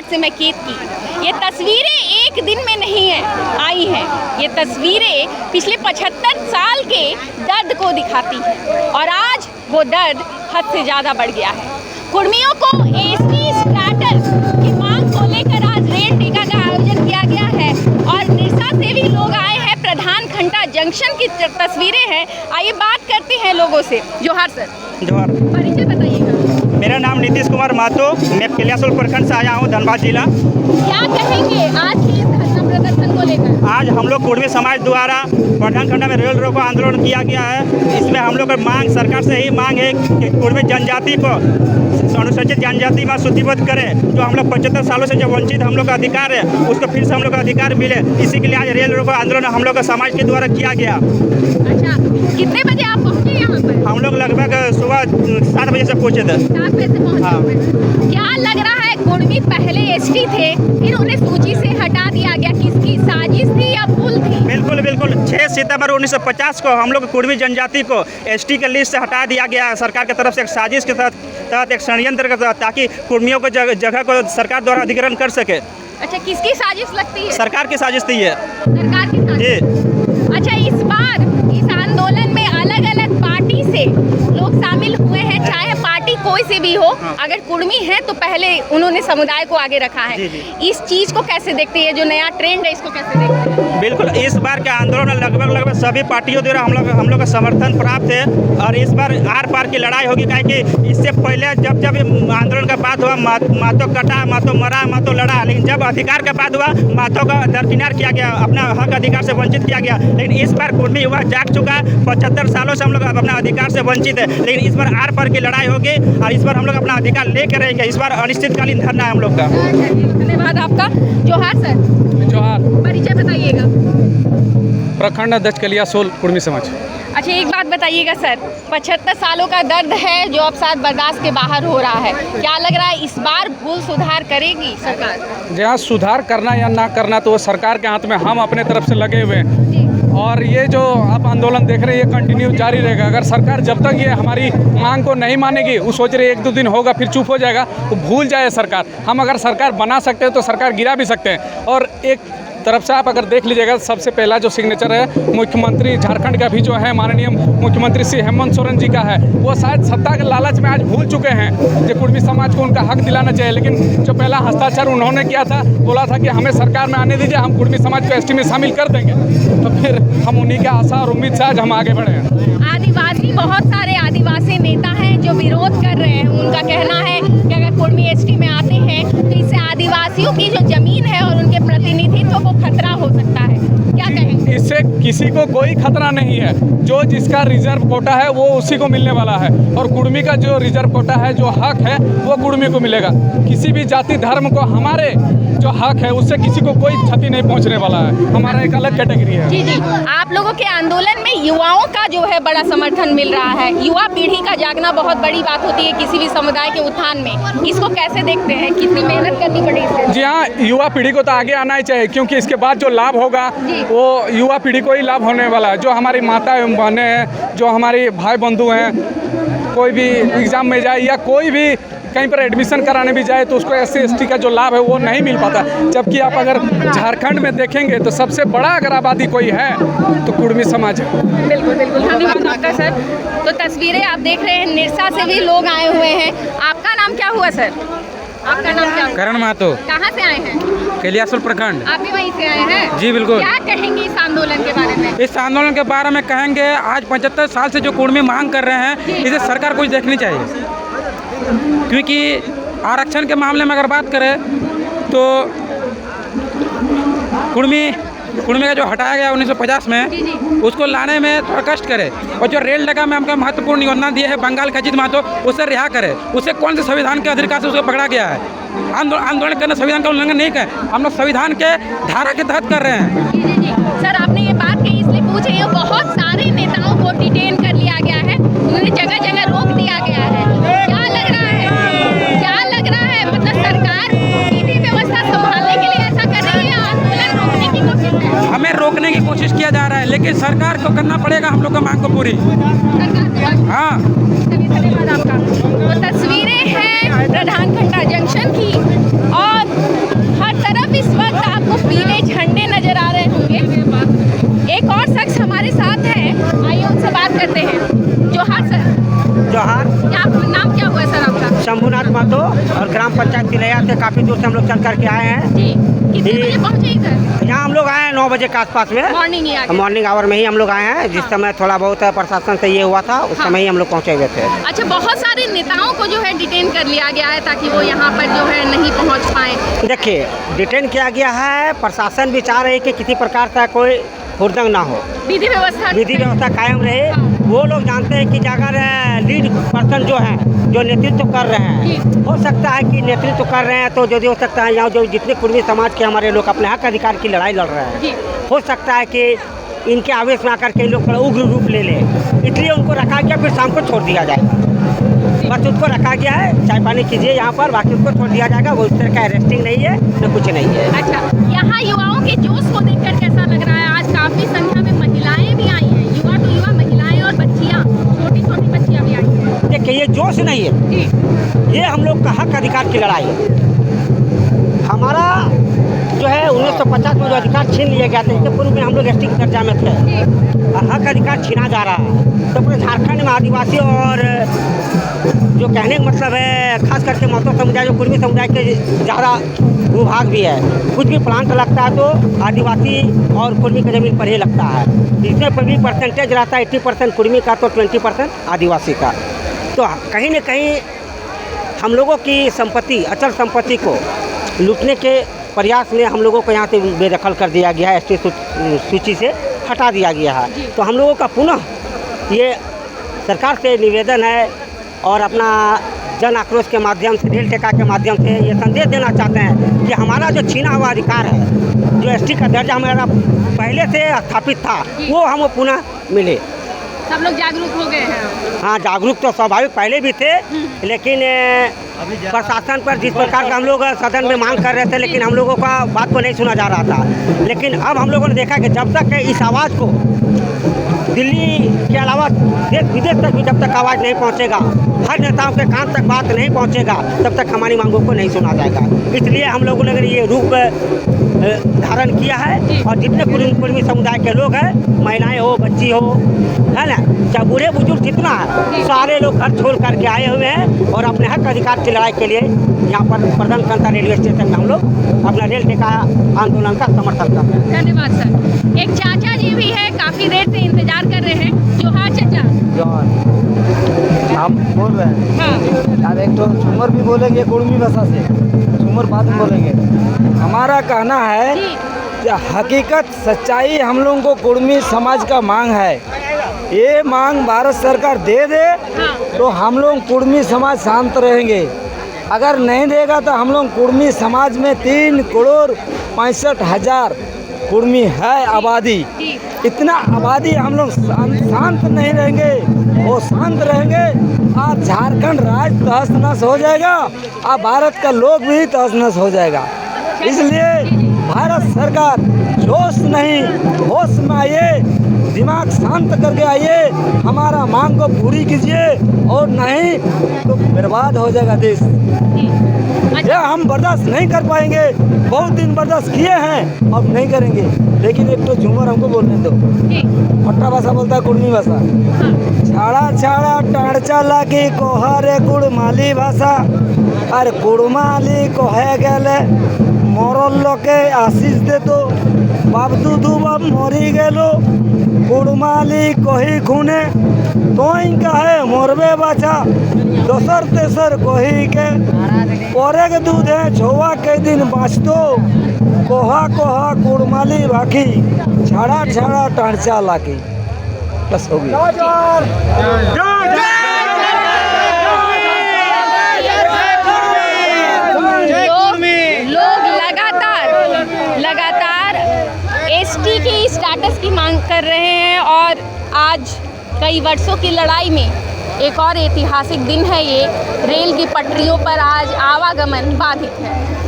बात से मैं कैद की। ये तस्वीरें एक दिन में नहीं आई हैं, ये तस्वीरें पिछले 75 साल के दर्द को दिखाती हैं और आज वो दर्द हद से ज़्यादा बढ़ गया है। कुर्मियों को एसटी स्टेटस की मांग को लेकर आज रेल टीका का आयोजन किया गया है और निरसा से भी लोग आए हैं। प्रधान खंडा जंक्शन की तस्वीरें हैं, आइए बात करते हैं लोगों से। जोहार सर। जोहार। परिचय बताइएगा। मेरा नाम नीतीश कुमार महतो, मैं कलियासोल प्रखंड से आया हूँ, धनबाद जिला। क्या कहेंगे आज के इस धरना प्रदर्शन को लेकर? आज हम लोग कुर्मी समाज द्वारा प्रधान खंडा में रेल रोको आंदोलन किया गया है। इसमें हम लोग का मांग सरकार से ही मांग है कि कुर्मी जनजाति को अनुसूचित जनजाति में सूचीबद्ध करें। जो हम लोग 75 सालों से जो वंचित हम लोग का अधिकार है उसको फिर से हम लोग का अधिकार मिले, इसी के लिए आज रेल रोको आंदोलन हम लोग का समाज के द्वारा किया गया। अच्छा, कितने बजे आप पहुँचे यहाँ पर? हम लोग लगभग सुबह 7 बजे से पहुँचे थे। 7 बजे से पहुँचे। क्या लग रहा है, कुर्मी पहले एसटी थे, फिर उन्हें सूची से हटा दिया गया, किसकी साजिश थी या भूल थी? बिल्कुल बिल्कुल। 6 सितंबर 1950 को हम लोग कुर्मी जनजाति को एसटी के लिस्ट से हटा दिया गया सरकार की तरफ से, एक साजिश के तहत एक षड्यंत्र के तहत, ताकि कुर्मियों को जगह को सरकार द्वारा अधिग्रहण कर सके। अच्छा, किसकी साजिश लगती है? सरकार की साजिश थी ये। सरकार की साजिश। जी। अच्छा, इस बार इस आंदोलन में अलग अलग पार्टी से लोग शामिल हुए हैं, चाहे पार्टी कोई से भी हो। अगर कुर्मी है तो पहले उन्होंने समुदाय को आगे रखा है। इस चीज को कैसे देखते हैं, जो नया ट्रेंड है इसको कैसे देखते हैं? बिल्कुल, इस बार के आंदोलन में लगभग सभी पार्टियों द्वारा हम लोग का समर्थन प्राप्त है और इस बार आर पार की लड़ाई होगी। कि इससे पहले जब आंदोलन का बात हुआ, मातो कटा, मातो मरा, मातो लड़ा, लेकिन जब अधिकार का बात हुआ मातो का दरकिनार किया गया, अपना हक अधिकार से वंचित किया गया। लेकिन इस बार कुर्मी युवा जाग चुका है। 75 सालों से हम लोग अपना अधिकार से वंचित है, लेकिन इस बार आर पार की लड़ाई होगी और इस बार हम लोग अपना अधिकार लेकर रहेंगे। इस बार अनिश्चितकालीन धरना है हम लोग का। धन्यवाद आपका। जोहार सर। जोहार। परिचय बताइएगा। प्रखंड अध्यक्ष कलियासोल कुर्मी समाज। अच्छा, एक बात बताइएगा सर, 75 सालों का दर्द है जो अब शायद बर्दाश्त के बाहर हो रहा है। क्या लग रहा है इस बार भूल सुधार करेगी सरकार? जहाँ सुधार करना या ना करना तो वो सरकार के हाथ में, हम अपने तरफ से लगे हुए हैं और ये जो आप आंदोलन देख रहे हैं ये कंटिन्यू जारी रहेगा। अगर सरकार जब तक ये हमारी मांग को नहीं मानेगी, वो सोच रहे 1-2 दिन होगा फिर चुप हो जाएगा, तो भूल जाए सरकार। हम अगर सरकार बना सकते हैं तो सरकार गिरा भी सकते हैं। और एक तरफ से आप अगर देख लीजिएगा, सबसे पहला जो सिग्नेचर है मुख्यमंत्री झारखंड का भी जो है माननीय मुख्यमंत्री श्री हेमंत सोरेन जी का है। वो शायद सत्ता के लालच में आज भूल चुके हैं कि कुर्मी समाज को उनका हक दिलाना चाहिए। लेकिन जो पहला हस्ताक्षर उन्होंने किया था, बोला था कि हमें सरकार में आने दीजिए, हम कुर्मी समाज को एसटी में शामिल कर देंगे। तो फिर हम उन्हीं के आशा और उम्मीद से आज हम आगे बढ़े हैं। आदिवासी, बहुत सारे आदिवासी नेता हैं जो विरोध कर रहे हैं। उनका कहना है कि अगर कुर्मी एसटी में आते हैं तो इससे आदिवासियों की जो जमीन है और उनके प्रतिनिधित्व को खतरा हो सकता है। क्या कहेंगे? इससे किसी को कोई खतरा नहीं है। जो जिसका रिजर्व कोटा है वो उसी को मिलने वाला है और कुर्मी का जो रिजर्व कोटा है, जो हक है, वो कुर्मी को मिलेगा। किसी भी जाति धर्म को हमारे जो हक है उससे किसी को कोई क्षति नहीं पहुंचने वाला है। हमारा एक अलग कैटेगरी है। जी जी। आप लोगों के आंदोलन में युवाओं का जो है बड़ा समर्थन मिल रहा है। युवा पीढ़ी का जागना बहुत बड़ी बात होती है किसी भी समुदाय के उत्थान में। इसको कैसे देखते हैं, कितनी मेहनत करनी पड़ेगी? जी हाँ, युवा पीढ़ी को तो आगे आना ही चाहिए, क्योंकि इसके बाद जो लाभ होगा वो युवा पीढ़ी को ही लाभ होने वाला है। जो हमारी माता एवं बहनें हैं, जो हमारी भाई बंधु हैं, कोई भी एग्ज़ाम में जाए या कोई भी कहीं पर एडमिशन कराने भी जाए तो उसको SC ST का जो लाभ है वो नहीं मिल पाता। जबकि आप अगर झारखंड में देखेंगे तो सबसे बड़ा अगर आबादी कोई है तो कुर्मी समाज है। बिल्कुल बिल्कुल, धन्यवाद आपका सर। तो तस्वीरें आप देख रहे हैं, निरसा से भी लोग आए हुए हैं। आपका नाम क्या हुआ सर? आपका नाम क्या हुआ? करण महतो। कहाँ से आए हैं? कलियासोल प्रखंड। आप भी वहीं से आए हैं? जी बिल्कुल। क्या कहेंगे इस आंदोलन के बारे में? इस आंदोलन के बारे में कहेंगे, आज 75 साल से जो कुर्मी मांग कर रहे हैं, इसे सरकार को देखनी चाहिए। क्योंकि आरक्षण के मामले में अगर बात करें तो कुर्मी का जो हटाया गया 1950 में, उसको लाने में थोड़ा कष्ट करे। और जो रेल डगा में हमको महत्वपूर्ण योजना दिए है बंगाल का अजीत महतो, उसे रिहा करे। उसे कौन से संविधान के अधिकार से उसको पकड़ा गया है? आंदोलन करना संविधान का उल्लंघन नहीं कर, हम लोग संविधान के धारा के तहत कर रहे हैं। जी सर, आपने ये बात कही इसलिए पूछे, ये बहुत सारे नेताओं को डिटेन कर लिया गया है, उन्हें जगह जगह रोक दिया गया है। क्या लग रहा है, क्या लग रहा है, मतलब सरकार विधि व्यवस्था संभालने के लिए ऐसा कर रही है, आंदोलन रोकने की कोशिश है? हमें रोकने की कोशिश किया जा रहा है, लेकिन सरकार को करना पड़ेगा हम लोग का मांग को पूरी। हाँ, धन्यवाद आपका। तो तस्वीरें हैं प्रधान खंडा जंक्शन की और अब इस वक्त आपको पीले झंडे नजर आ रहे होंगे। एक और शख्स हमारे साथ है, आइए उनसे बात करते हैं। जोहार सर। जोहार। नाम क्या हुआ सर आपका? शंभुनाथ महतो और ग्राम पंचायत तिलैया से काफ़ी दूर से हम लोग चल करके आए हैं। जी, कितने बजे पहुंचे इधर? यहाँ हम लोग आए हैं 9 बजे के आसपास में। मॉर्निंग आवर में ही हम लोग आए हैं। जिस समय थोड़ा बहुत प्रशासन से ये हुआ था उस समय ही हम लोग पहुँचे हुए थे। अच्छा, बहुत सारे नेताओं को जो है डिटेन कर लिया गया है ताकि वो यहाँ पर जो है नहीं पहुँच पाए। देखिए, डिटेन किया गया है। प्रशासन भी चाह रहे है कि किसी प्रकार का कोई हुड़दंग ना हो, विधि व्यवस्था कायम रहे। वो लोग जानते हैं कि अगर लीड पर्सन जो है, जो नेतृत्व कर रहे हैं, हो सकता है कि नेतृत्व कर रहे हैं तो जो हो सकता है यहाँ जो जितने कुर्मी समाज के हमारे लोग अपने हक अधिकार की लड़ाई लड़ रहे हैं, हो सकता है कि इनके आवेश में आकर के लोग थोड़ा उग्र रूप ले लें, इसलिए उनको रखा गया, फिर शाम को छोड़ दिया जाएगा। बस उसको रखा गया है, चाय पानी कीजिए यहाँ पर, बाकी उसको छोड़ दिया जाएगा। वो उस तरह का अरेस्टिंग नहीं है, न कुछ नहीं है। अच्छा, यहाँ युवाओं के जोश को देखकर कैसा लग रहा है? आज काफी संख्या में महिलाएं भी आई हैं, युवा तो युवा, महिलाएं और बच्चियाँ, छोटी छोटी बच्चियाँ भी आई हैं। देखिए, ये जोश नहीं है, ये हम लोग का हक अधिकार की लड़ाई है। हमारा जो है 1950 में जो अधिकार छीन लिया गया था, इसके पूर्व में हम लोग एसटी के दर्जा में थे, और हक अधिकार छीना जा रहा है। तो पूरे झारखंड में आदिवासी और जो कहने का मतलब है खास करके महतो समुदाय, जो कुर्मी समुदाय के ज़्यादा भूभाग भी है, कुछ भी प्लांट लगता है तो आदिवासी और कुर्मी की ज़मीन पर ही लगता है। इसमें पर भी परसेंटेज रहता है 80% कुर्मी का तो 20% आदिवासी का। तो कहीं न कहीं हम लोगों की संपत्ति, अचल संपत्ति को लूटने के प्रयास में हम लोगों को यहाँ से बेदखल कर दिया गया है, एसटी सूची से हटा दिया गया है। तो हम लोगों का पुनः ये सरकार से निवेदन है और अपना जन आक्रोश के माध्यम से, रेल टेका के माध्यम से ये संदेश देना चाहते हैं कि हमारा जो छीना हुआ अधिकार है, जो एसटी का दर्जा हमारा पहले से स्थापित था, वो हमें पुनः मिले। सब लोग जागरूक हो गए हैं। हाँ, जागरूक तो स्वाभाविक पहले भी थे, लेकिन प्रशासन पर जिस प्रकार का हम लोग सदन में मांग कर रहे थे, लेकिन हम लोगों का बात को नहीं सुना जा रहा था। लेकिन अब हम लोगों ने देखा कि जब तक इस आवाज़ को दिल्ली के अलावा देश विदेश तक भी जब तक आवाज़ नहीं पहुंचेगा, हर नेताओं के कान तक बात नहीं पहुंचेगा, तब तक हमारी मांगों को नहीं सुना जाएगा। इसलिए हम लोगों ने ये रूप धारण किया है, और जितने कुर्मी समुदाय के लोग हैं, महिलाएं हो, बच्ची हो, है ना, चाहे बूढ़े बुजुर्ग जितना है, सारे लोग घर छोड़ करके आए हुए हैं और अपने हक अधिकार की लड़ाई के लिए यहाँ पर प्रधानकंता रेलवे स्टेशन में हम लोग अपना रेल टेका आंदोलन का समर्थन करते हैं। धन्यवाद सर। एक चाचा जी भी है, काफ़ी देर से इंतजार कर रहे हैं। जोहार चाचा। जोहार। हम बोल रहे हैं। हाँ। अब एक तो झूमर भी बोलेंगे कुर्मी भाषा से, झूमर बाद में बोलेंगे। हमारा कहना है कि हकीकत सच्चाई हम लोगों को कुर्मी समाज का मांग है। ये मांग भारत सरकार दे दे तो हम लोग कुर्मी समाज शांत रहेंगे। अगर नहीं देगा तो हम लोग कुर्मी समाज में 3,65,00,000 कुर्मी है आबादी। इतना आबादी हम लोग शांत नहीं रहेंगे, वो शांत रहेंगे और झारखंड राज्य तहस नहस हो जाएगा और भारत का लोग भी तहस नहस हो जाएगा। इसलिए भारत सरकार जोश नहीं, होश में आइए, दिमाग शांत करके आइए, हमारा मांग को पूरी कीजिए, और नहीं तो बर्बाद हो जाएगा देश। यह हम बर्दाश्त नहीं कर पाएंगे। बहुत दिन बर्दाश्त किए हैं, अब नहीं करेंगे। लेकिन एक तो झूमर हमको बोलने दो। पट्टा भाषा बोलता है कुर्मी भाषा। छाड़ा छाड़ा टाँचा लागी कोहरे कुड़माली भाषा, और कुड़माली कहे गले मरल लोके आशीष दे तो बाबदू दू बाब मरी गेलो, कुड़माली कही खुने तोई कहे मरबे बाछा, दोसर तेसर कही के परे के दूध है छोवा के दिन बाँचतो, कोहा कोहा कुड़माली राखी, छाड़ा छाड़ा टाँचा लागी। बस हो गई। लगातार एसटी की स्टेटस की मांग कर रहे हैं, और आज कई वर्षों की लड़ाई में एक और ऐतिहासिक दिन है ये। रेल की पटरियों पर आज आवागमन बाधित है।